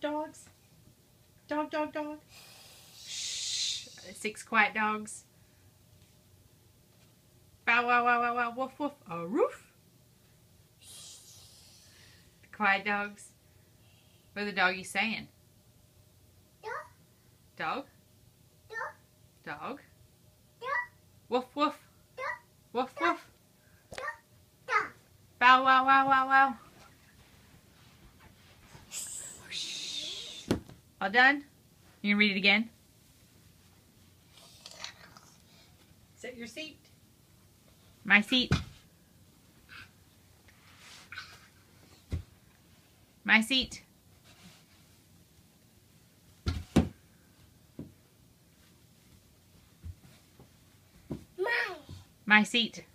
dogs. Dog, dog, dog. Shh. 6 quiet dogs. Bow, wow, wow, wow, wow, woof, woof, a roof. Quiet dogs. What are the doggies saying? Dog. Dog. Woof, woof. Woof, woof. Bow, wow, wow, wow, wow. All done? You can read it again? Set your seat. My seat. My seat. My seat.